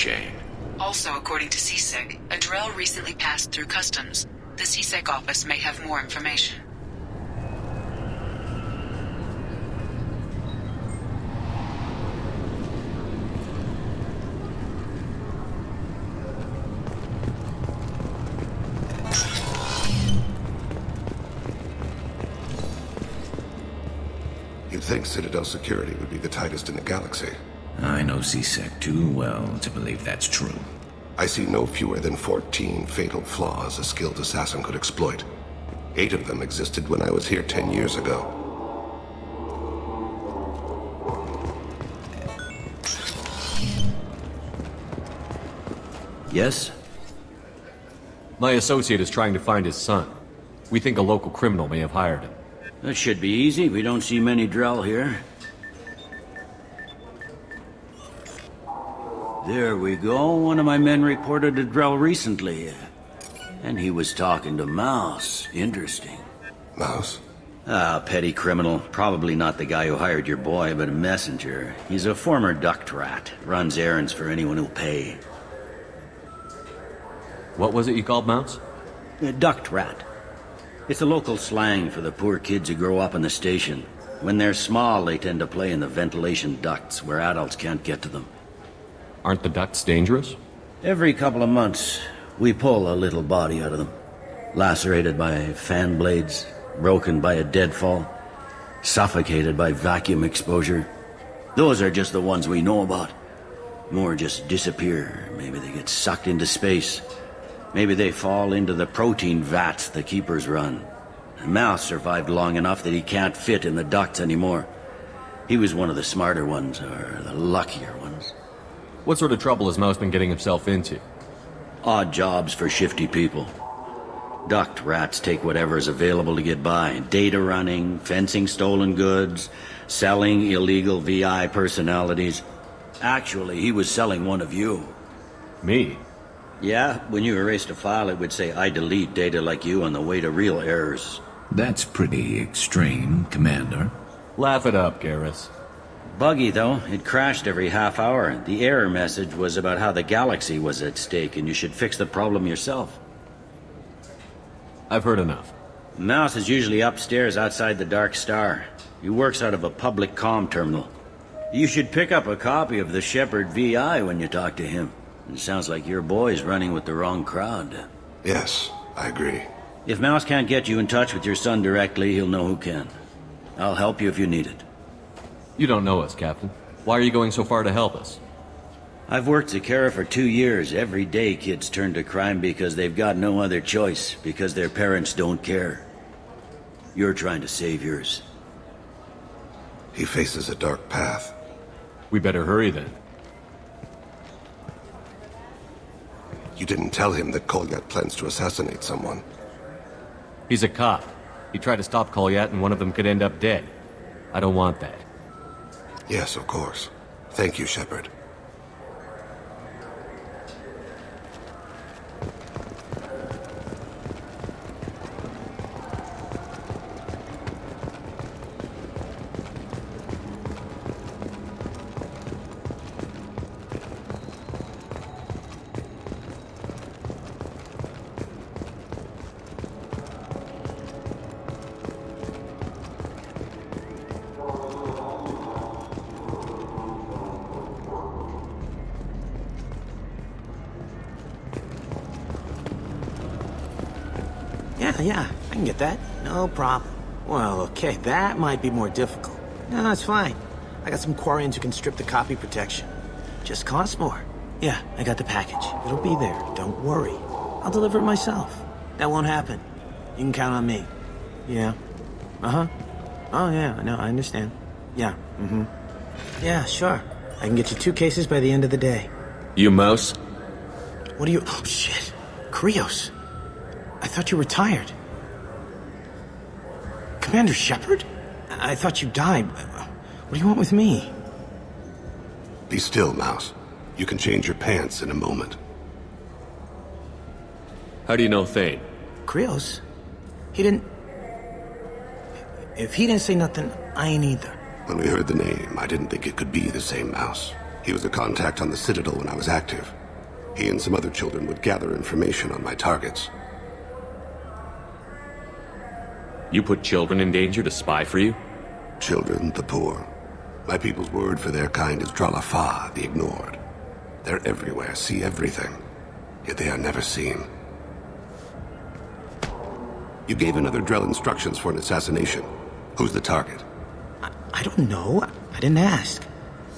shame. Also, according to CSEC, a Drell recently passed through customs. The CSEC office may have more information. You'd think Citadel security would be the tightest in the galaxy. I know CSEC too well to believe that's true. I see no fewer than 14 fatal flaws a skilled assassin could exploit. 8 of them existed when I was here 10 years ago. Yes? My associate is trying to find his son. We think a local criminal may have hired him. That should be easy. We don't see many Drell here. There we go. One of my men reported a Drell recently. And he was talking to Mouse. Interesting. Mouse? Ah, petty criminal. Probably not the guy who hired your boy, but a messenger. He's a former duct rat. Runs errands for anyone who'll pay. What was it you called Mouse? A duct rat. It's a local slang for the poor kids who grow up in the station. When they're small, they tend to play in the ventilation ducts where adults can't get to them. Aren't the ducts dangerous? Every couple of months, we pull a little body out of them. Lacerated by fan blades, broken by a deadfall, suffocated by vacuum exposure. Those are just the ones we know about. More just disappear. Maybe they get sucked into space. Maybe they fall into the protein vats the keepers run. Mouse survived long enough that he can't fit in the ducts anymore. He was one of the smarter ones, or the luckier ones. What sort of trouble has Mouse been getting himself into? Odd jobs for shifty people. Duct rats take whatever is available to get by. Data running, fencing stolen goods, selling illegal VI personalities. Actually, he was selling one of you. Me? Yeah, when you erased a file, it would say, I delete data like you on the way to real errors. That's pretty extreme, Commander. Laugh it up, Garrus. Buggy, though. It crashed every half hour. The error message was about how the galaxy was at stake, and you should fix the problem yourself. I've heard enough. Mouse is usually upstairs outside the Dark Star. He works out of a public comm terminal. You should pick up a copy of the Shepherd VI when you talk to him. It sounds like your boy's running with the wrong crowd. Yes, I agree. If Mouse can't get you in touch with your son directly, he'll know who can. I'll help you if you need it. You don't know us, Captain. Why are you going so far to help us? I've worked Zakera for 2 years. Every day kids turn to crime because they've got no other choice, because their parents don't care. You're trying to save yours. He faces a dark path. We better hurry then. You didn't tell him that Kolyat plans to assassinate someone. He's a cop. He tried to stop Kolyat and one of them could end up dead. I don't want that. Yes, of course. Thank you, Shepard. Yeah, I can get that. No problem. Well, okay, that might be more difficult. No, it's fine. I got some Quarians who can strip the copy protection. Just costs more. Yeah, I got the package. It'll be there. Don't worry. I'll deliver it myself. That won't happen. You can count on me. Yeah. Uh-huh. Oh, yeah, no, I understand. Yeah, Yeah, sure. I can get you 2 cases by the end of the day. You Mouse? What are you... Oh, shit. Krios. I thought you were retired. Commander Shepard? I thought you died. What do you want with me? Be still, Mouse. You can change your pants in a moment. How do you know Thane? Krios? He didn't... If he didn't say nothing, I ain't either. When we heard the name, I didn't think it could be the same Mouse. He was a contact on the Citadel when I was active. He and some other children would gather information on my targets. You put children in danger to spy for you? Children, the poor. My people's word for their kind is Dralafa, the ignored. They're everywhere, see everything, yet they are never seen. You gave another Drell instructions for an assassination. Who's the target? I don't know. I didn't ask.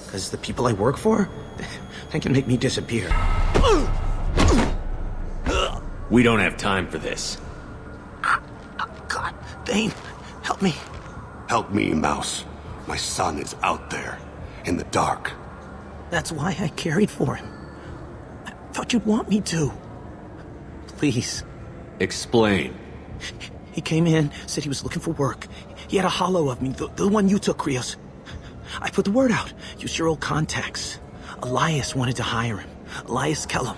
Because the people I work for, they can make me disappear. We don't have time for this. God, Thane, help me. Help me, Mouse. My son is out there, in the dark. That's why I carried for him. I thought you'd want me to. Please. Explain. He came in, said he was looking for work. He had a hollow of me, the one you took, Krios. I put the word out. Used your old contacts. Elias wanted to hire him. Elias Kellum.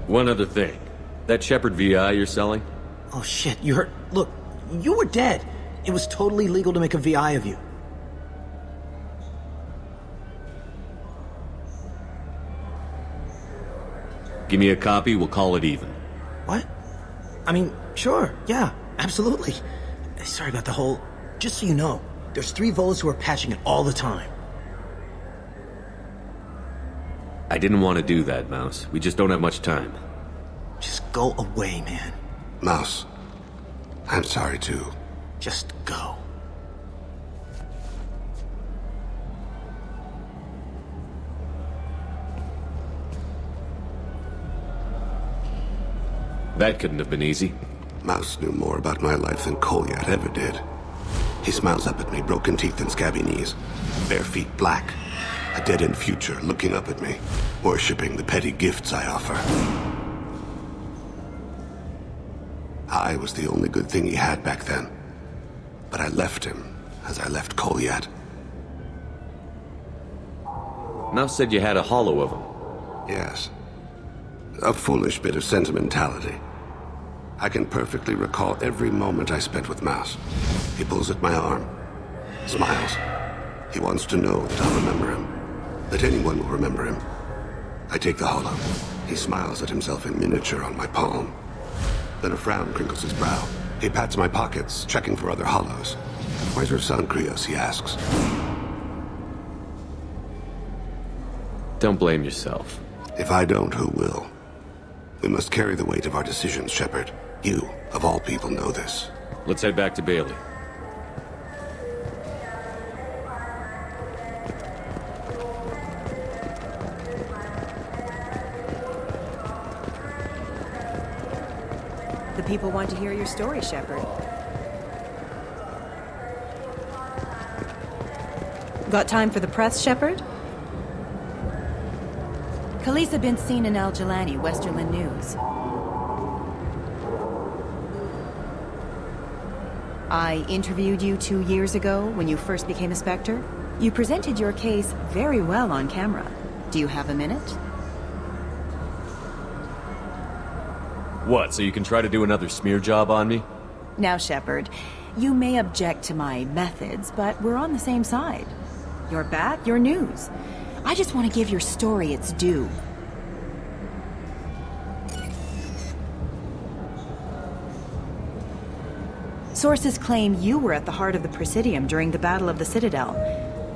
One other thing. That Shepherd VI you're selling? Oh shit, you heard? Look, you were dead. It was totally legal to make a VI of you. Give me a copy, we'll call it even. What? I mean, sure, yeah, absolutely. Sorry about the whole... Just so you know, there's 3 Volas who are patching it all the time. I didn't want to do that, Mouse. We just don't have much time. Just go away, man. Mouse, I'm sorry too. Just go. That couldn't have been easy. Mouse knew more about my life than Kolyat ever did. He smiles up at me, broken teeth and scabby knees. Bare feet black. A dead-end future looking up at me, worshipping the petty gifts I offer. I was the only good thing he had back then. But I left him, as I left Kolyat. Mouse said you had a hollow of him. Yes. A foolish bit of sentimentality. I can perfectly recall every moment I spent with Mouse. He pulls at my arm, smiles. He wants to know that I'll remember him, that anyone will remember him. I take the hollow. He smiles at himself in miniature on my palm. Then a frown crinkles his brow. He pats my pockets, checking for other hollows. Where's your son, Krios, he asks. Don't blame yourself. If I don't, who will? We must carry the weight of our decisions, Shepard. You, of all people, know this. Let's head back to Bailey. The people want to hear your story, Shepard. Got time for the press, Shepard? Khaleesa been seen in Al Jalani, Westerland News. I interviewed you 2 years ago when you first became a Spectre. You presented your case very well on camera. Do you have a minute? What, so you can try to do another smear job on me? Now, Shepard, you may object to my methods, but we're on the same side. You're back, you're news. I just want to give your story its due. Sources claim you were at the heart of the Presidium during the Battle of the Citadel.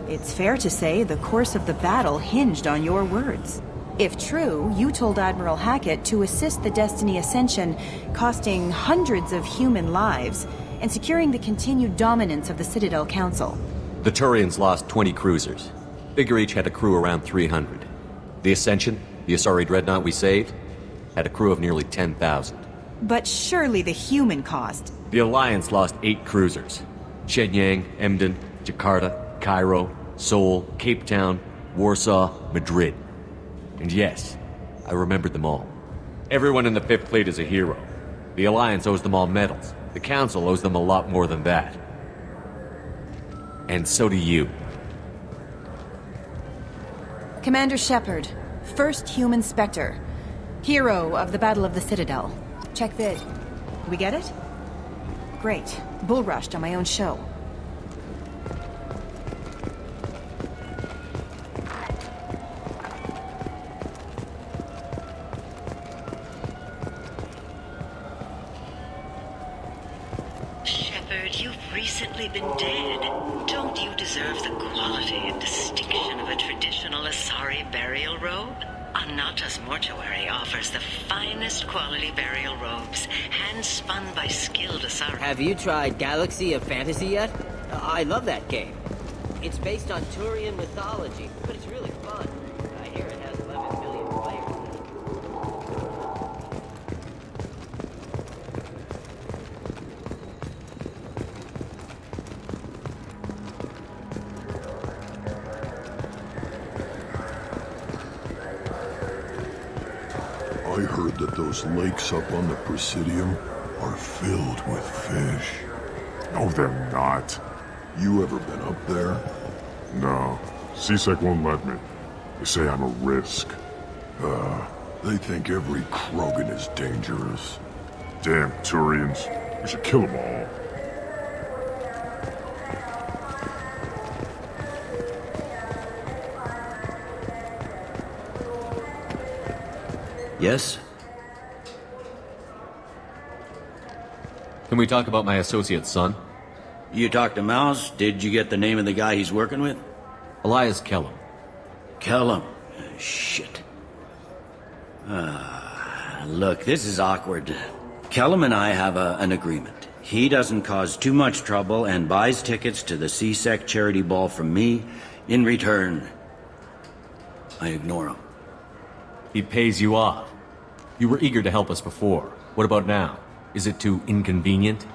It's fair to say the course of the battle hinged on your words. If true, you told Admiral Hackett to assist the Destiny Ascension, costing hundreds of human lives, and securing the continued dominance of the Citadel Council. The Turians lost 20 cruisers. Figure each had a crew around 300. The Ascension, the Asari dreadnought we saved, had a crew of nearly 10,000. But surely the human cost. The Alliance lost 8 cruisers. Shenyang, Emden, Jakarta, Cairo, Seoul, Cape Town, Warsaw, Madrid. And yes, I remembered them all. Everyone in the 5th Fleet is a hero. The Alliance owes them all medals. The Council owes them a lot more than that. And so do you. Commander Shepard, first human Spectre. Hero of the Battle of the Citadel. Check vid. We get it? Great. Bull rushed on my own show. Shepard, you've recently been dead. Don't you deserve the quality and distinction of a traditional Asari burial robe? Anata's mortuary offers the finest quality burial robes, hand-spun by skilled Asari. Have you tried Galaxy of Fantasy yet? I love that game. It's based on Turian mythology, but it's really fun. I hear it has 11 million players. I heard that those lakes up on the Presidium are filled with fish. No, they're not. You ever been up there? No. CSEC won't let me. They say I'm a risk. They think every Krogan is dangerous. Damn Turians. We should kill them all. Yes? Can we talk about my associate's son? You talked to Mouse? Did you get the name of the guy he's working with? Elias Kellum. Kellum. Shit. Look, this is awkward. Kellum and I have an agreement. He doesn't cause too much trouble and buys tickets to the CSEC charity ball from me. In return, I ignore him. He pays you off. You were eager to help us before. What about now? Is it too inconvenient?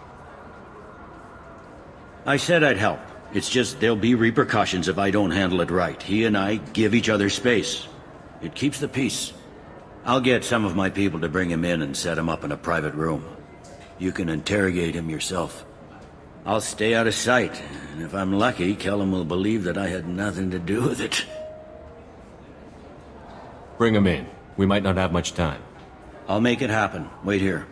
I said I'd help. It's just there'll be repercussions if I don't handle it right. He and I give each other space. It keeps the peace. I'll get some of my people to bring him in and set him up in a private room. You can interrogate him yourself. I'll stay out of sight, and if I'm lucky, Kellum will believe that I had nothing to do with it. Bring him in. We might not have much time. I'll make it happen. Wait here.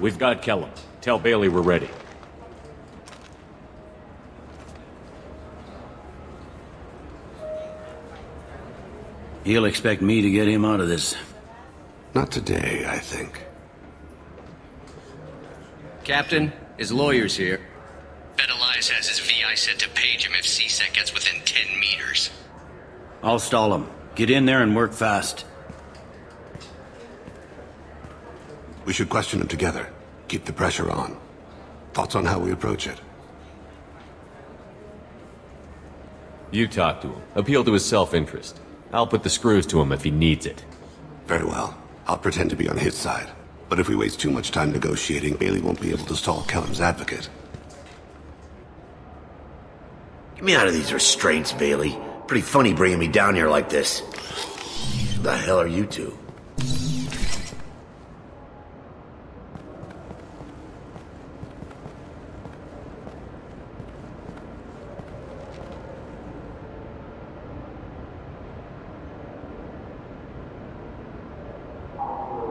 We've got Kellum. Tell Bailey we're ready. He'll expect me to get him out of this. Not today, I think. Captain, his lawyer's here. Bet Elias has his VI set to page him if CSEC gets within 10 meters. I'll stall him. Get in there and work fast. We should question him together. Keep the pressure on. Thoughts on how we approach it? You talk to him. Appeal to his self-interest. I'll put the screws to him if he needs it. Very well. I'll pretend to be on his side. But if we waste too much time negotiating, Bailey won't be able to stall Kellum's advocate. Get me out of these restraints, Bailey. Pretty funny bringing me down here like this. Who the hell are you two?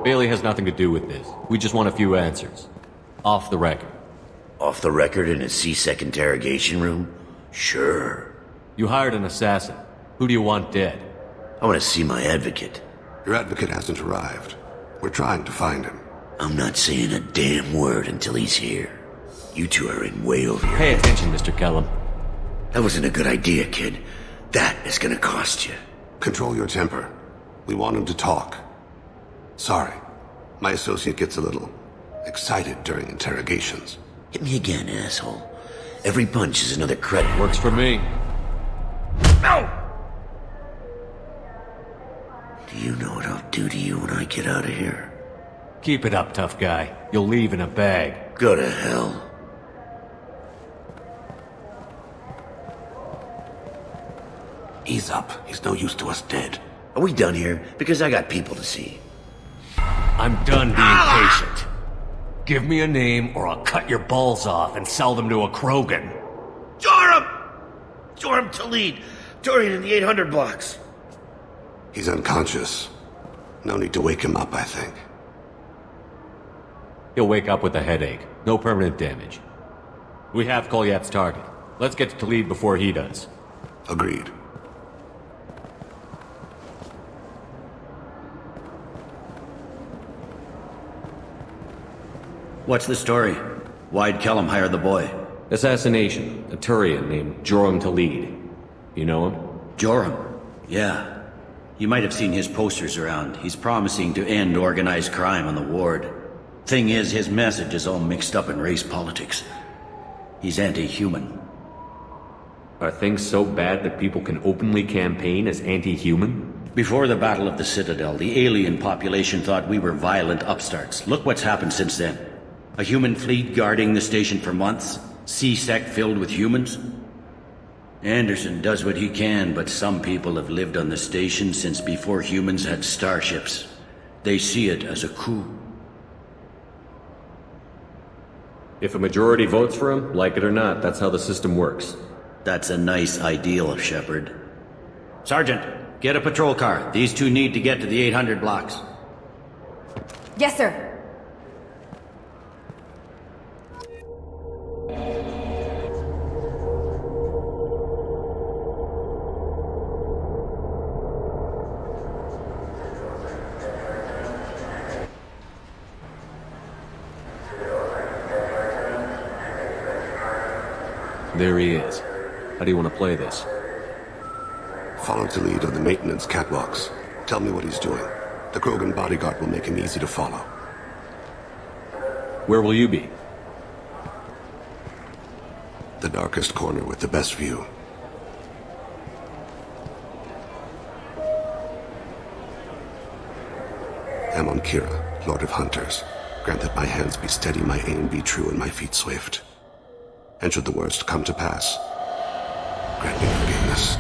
Bailey has nothing to do with this. We just want a few answers. Off the record. Off the record in a CSEC interrogation room? Sure. You hired an assassin. Who do you want dead? I want to see my advocate. Your advocate hasn't arrived. We're trying to find him. I'm not saying a damn word until he's here. You two are in way over your Pay head. attention, Mr. Kellum. That wasn't a good idea, kid. That is gonna cost you. Control your temper. We want him to talk. Sorry. My associate gets a little excited during interrogations. Hit me again, asshole. Every punch is another credit. Works for me. No! Do you know what I'll do to you when I get out of here? Keep it up, tough guy. You'll leave in a bag. Go to hell. Ease up. He's no use to us dead. Are we done here? Because I got people to see. I'm done being patient. Give me a name or I'll cut your balls off and sell them to a Krogan. Joram! Joram Talid. Turian in the 800 blocks. He's unconscious. No need to wake him up, I think. He'll wake up with a headache. No permanent damage. We have Kolyat's target. Let's get to Talid before he does. Agreed. What's the story? Why'd Kellum hire the boy? Assassination. A Turian named Joram Talid. You know him? Joram? Yeah. You might have seen his posters around. He's promising to end organized crime on the ward. Thing is, his message is all mixed up in race politics. He's anti-human. Are things so bad that people can openly campaign as anti-human? Before the Battle of the Citadel, the alien population thought we were violent upstarts. Look what's happened since then. A human fleet guarding the station for months. C-Sec filled with humans. Anderson does what he can, but some people have lived on the station since before humans had starships. They see it as a coup. If a majority votes for him, like it or not, that's how the system works. That's a nice ideal, Shepard. Sergeant, get a patrol car. These two need to get to the 800 blocks. Yes, sir. There he is. How do you want to play this? Follow to lead on the maintenance catwalks. Tell me what he's doing. The Krogan bodyguard will make him easy to follow. Where will you be? The darkest corner with the best view. Amon Kira, Lord of Hunters. Grant that my hands be steady, my aim be true, and my feet swift. And should the worst come to pass, grant me forgiveness.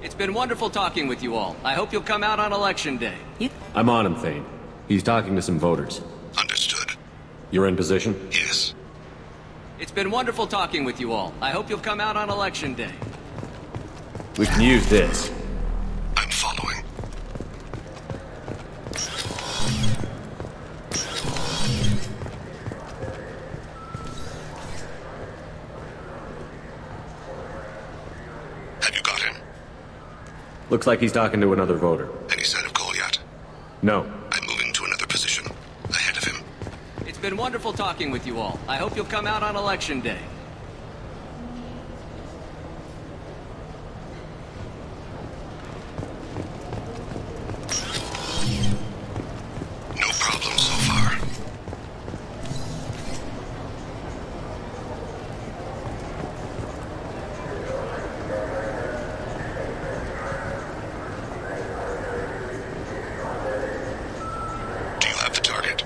It's been wonderful talking with you all. I hope you'll come out on Election Day. I'm on him, Thane. He's talking to some voters. Understood. You're in position? Yes. It's been wonderful talking with you all. I hope you'll come out on Election Day. We can use this. I'm following. Have you got him? Looks like he's talking to another voter. Any sign of Kolyat? No. I'm moving to another position. Ahead of him. It's been wonderful talking with you all. I hope you'll come out on Election Day. No problem so far. Do you have the target?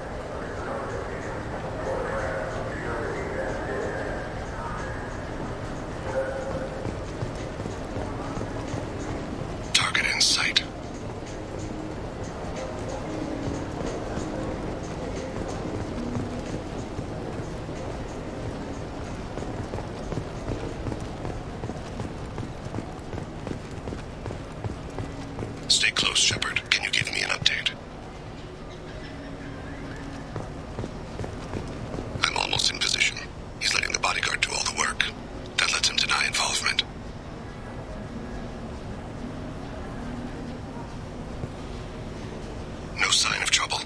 Target in sight. Stay close, Shepard. Can you give me an update? I'm almost in position. He's letting the bodyguard do all the work. That lets him deny involvement. No sign of trouble.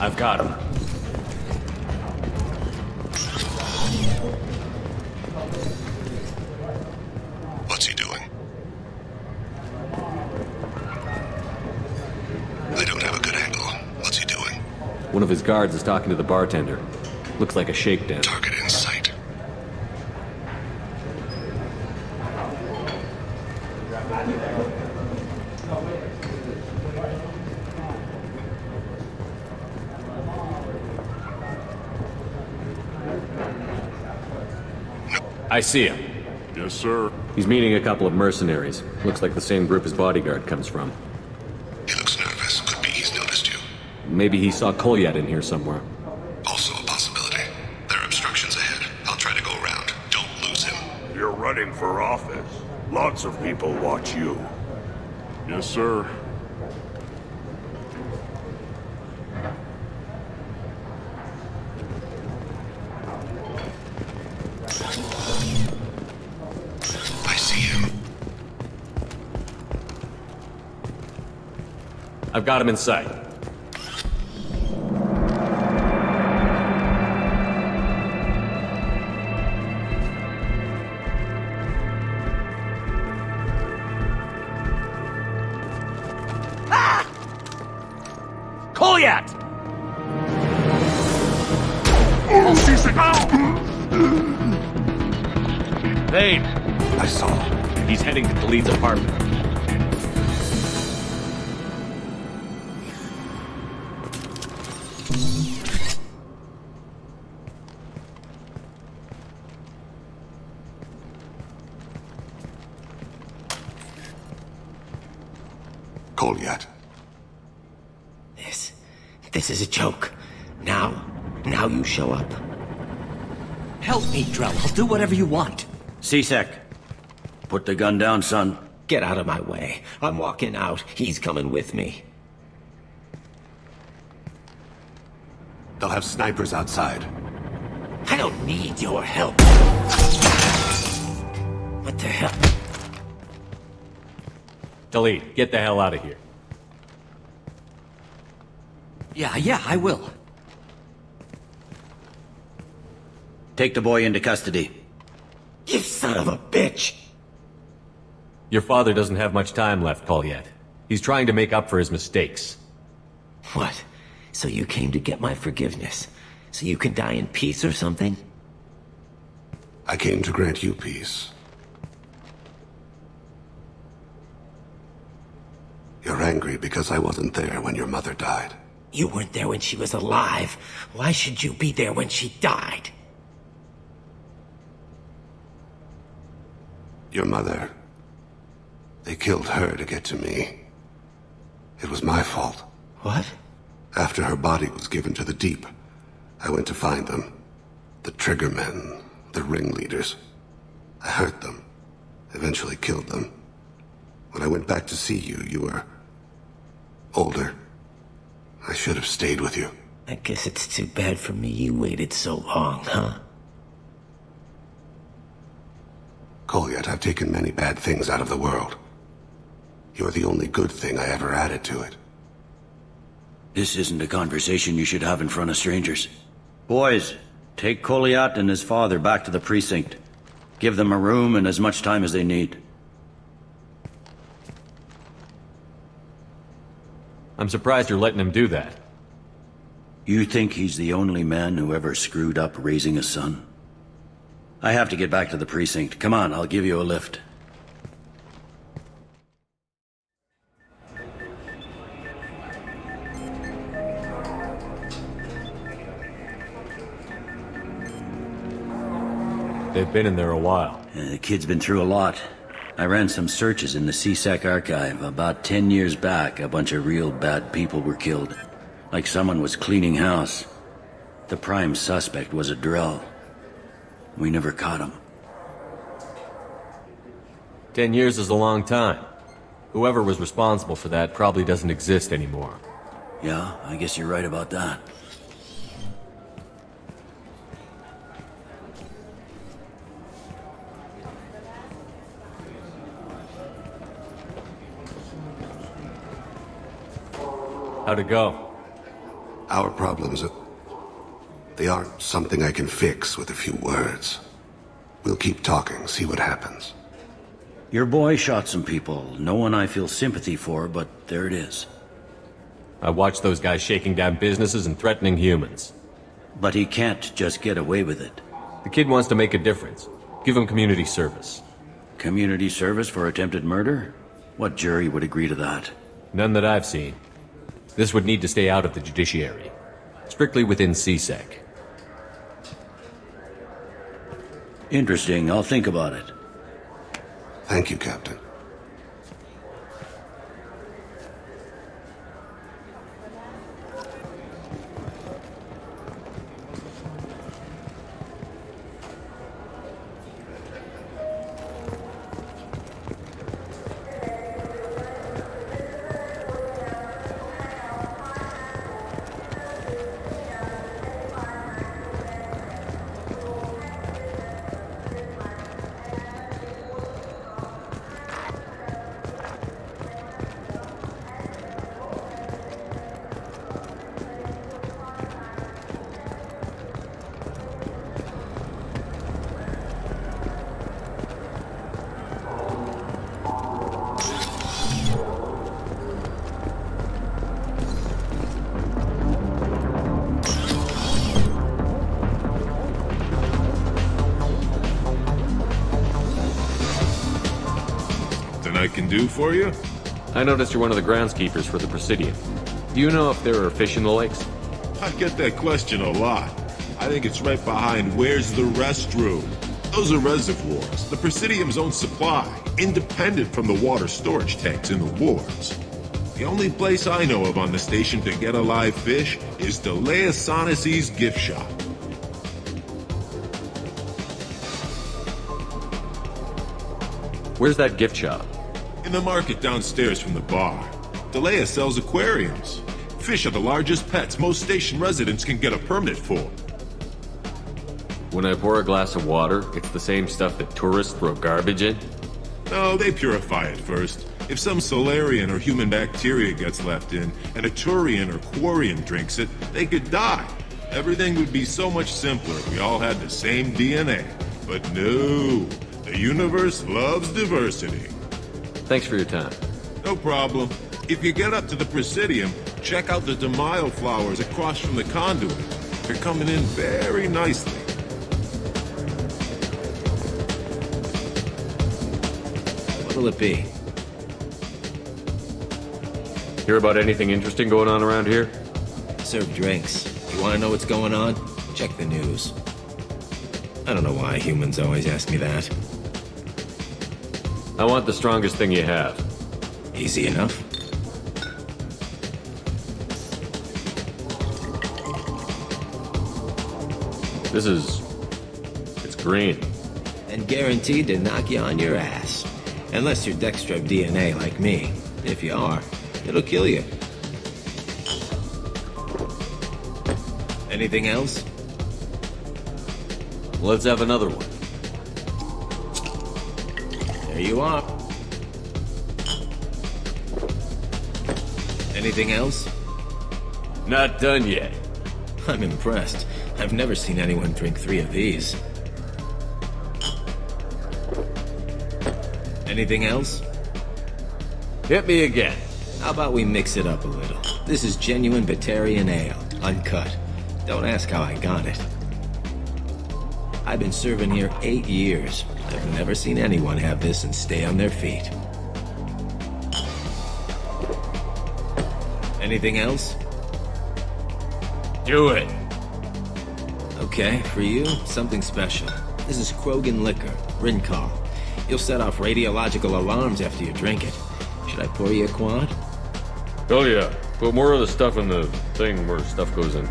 I've got him. What's he doing? I don't have a good angle. What's he doing? One of his guards is talking to the bartender. Looks like a shakedown. Target in sight. I see him. Yes, sir. He's meeting a couple of mercenaries. Looks like the same group his bodyguard comes from. He looks nervous. Could be he's noticed you. Maybe he saw Kolyat in here somewhere. Also a possibility. There are obstructions ahead. I'll try to go around. Don't lose him. You're running for office. Lots of people watch you. Yes, sir. I see him. I've got him in sight. Kolyat! Thane! I saw. He's heading to Khalid's apartment. Kolyat. This is a joke. Now you show up. Help me, Drell. I'll do whatever you want. C-Sec, put the gun down, son. Get out of my way. I'm walking out. He's coming with me. They'll have snipers outside. I don't need your help. What the hell? Khalid, get the hell out of here. Yeah, I will. Take the boy into custody. You son of a bitch! Your father doesn't have much time left, Kolyat. He's trying to make up for his mistakes. What? So you came to get my forgiveness? So you can die in peace or something? I came to grant you peace. You're angry because I wasn't there when your mother died. You weren't there when she was alive. Why should you be there when she died? Your mother... They killed her to get to me. It was my fault. What? After her body was given to the deep, I went to find them. The triggermen, the ringleaders. I hurt them. Eventually killed them. When I went back to see you, you were... older. I should have stayed with you. I guess it's too bad for me you waited so long, huh? Kolyat, I've taken many bad things out of the world. You're the only good thing I ever added to it. This isn't a conversation you should have in front of strangers. Boys, take Kolyat and his father back to the precinct. Give them a room and as much time as they need. I'm surprised you're letting him do that. You think he's the only man who ever screwed up raising a son? I have to get back to the precinct. Come on, I'll give you a lift. They've been in there a while. The kid's been through a lot. I ran some searches in the C-Sec archive. About 10 years back, a bunch of real bad people were killed. Like someone was cleaning house. The prime suspect was a Drell. We never caught him. 10 years is a long time. Whoever was responsible for that probably doesn't exist anymore. Yeah, I guess you're right about that. How'd it go? Our problems they aren't something I can fix with a few words. We'll keep talking, see what happens. Your boy shot some people. No one I feel sympathy for, but there it is. I watched those guys shaking down businesses and threatening humans. But he can't just get away with it. The kid wants to make a difference. Give him community service. Community service for attempted murder? What jury would agree to that? None that I've seen. This would need to stay out of the judiciary. Strictly within CSEC. Interesting. I'll think about it. Thank you, Captain. I can do for you? I noticed you're one of the groundskeepers for the Presidium. Do you know if there are fish in the lakes? I get that question a lot. I think it's right behind where's the restroom. Those are reservoirs, the Presidium's own supply, independent from the water storage tanks in the wards. The only place I know of on the station to get a live fish is Delea Sonesi's gift shop. Where's that gift shop? In the market downstairs from the bar. Delea sells aquariums. Fish are the largest pets most station residents can get a permit for. When I pour a glass of water, it's the same stuff that tourists throw garbage in? No, they purify it first. If some Solarian or human bacteria gets left in, and a Turian or Quarian drinks it, they could die. Everything would be so much simpler if we all had the same DNA. But no, the universe loves diversity. Thanks for your time. No problem. If you get up to the Presidium, check out the De Mayo flowers across from the conduit. They're coming in very nicely. What'll it be? Hear about anything interesting going on around here? Serve drinks. You want to know what's going on? Check the news. I don't know why humans always ask me that. I want the strongest thing you have. Easy enough. It's green. And guaranteed to knock you on your ass. Unless you're dextro DNA like me. If you are, it'll kill you. Anything else? Let's have another one. There you are. Anything else? Not done yet. I'm impressed. I've never seen anyone drink 3 of these. Anything else? Hit me again. How about we mix it up a little? This is genuine Batarian ale, uncut. Don't ask how I got it. I've been serving here 8 years. I've never seen anyone have this and stay on their feet. Anything else? Do it. Okay, for you, something special. This is Krogan liquor, Rincall. You'll set off radiological alarms after you drink it. Should I pour you a quad? Oh yeah, put more of the stuff in the thing where stuff goes in.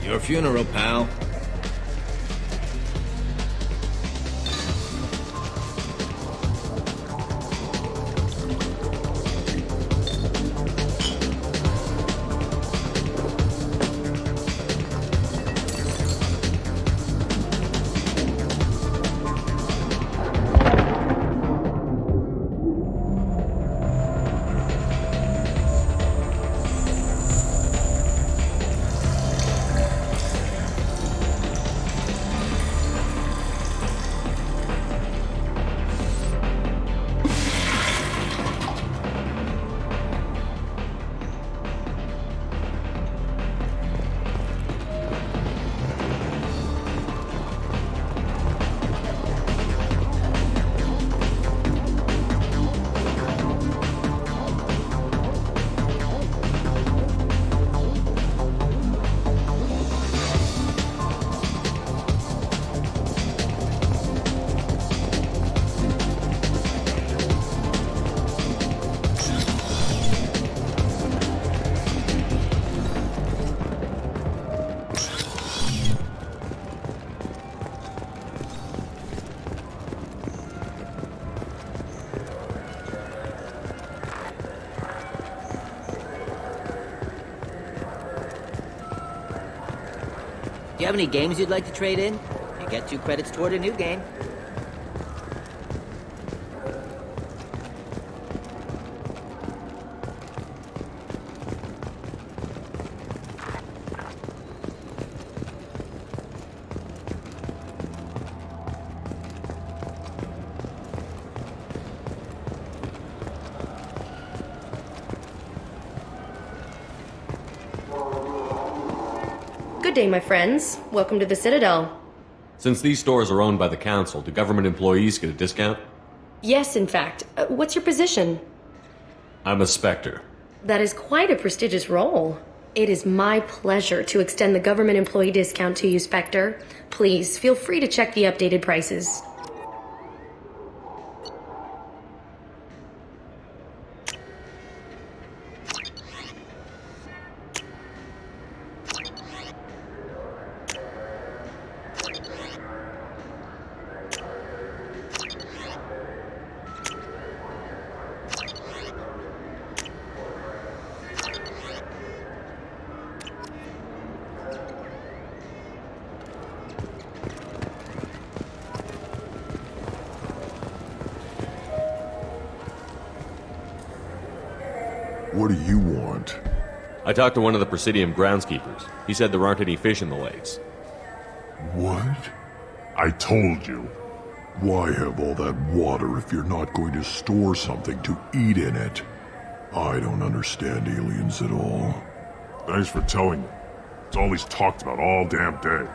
Your funeral, pal. you have any games you'd like to trade in? You get 2 credits toward a new game. Good day, my friends. Welcome to the Citadel. Since these stores are owned by the council, do government employees get a discount? Yes, in fact. What's your position? I'm a Spectre. That is quite a prestigious role. It is my pleasure to extend the government employee discount to you, Spectre. Please, feel free to check the updated prices. What do you want? I talked to one of the Presidium groundskeepers. He said there aren't any fish in the lakes. What? I told you. Why have all that water if you're not going to store something to eat in it? I don't understand aliens at all. Thanks for telling me. It's all he's talked about all damn day.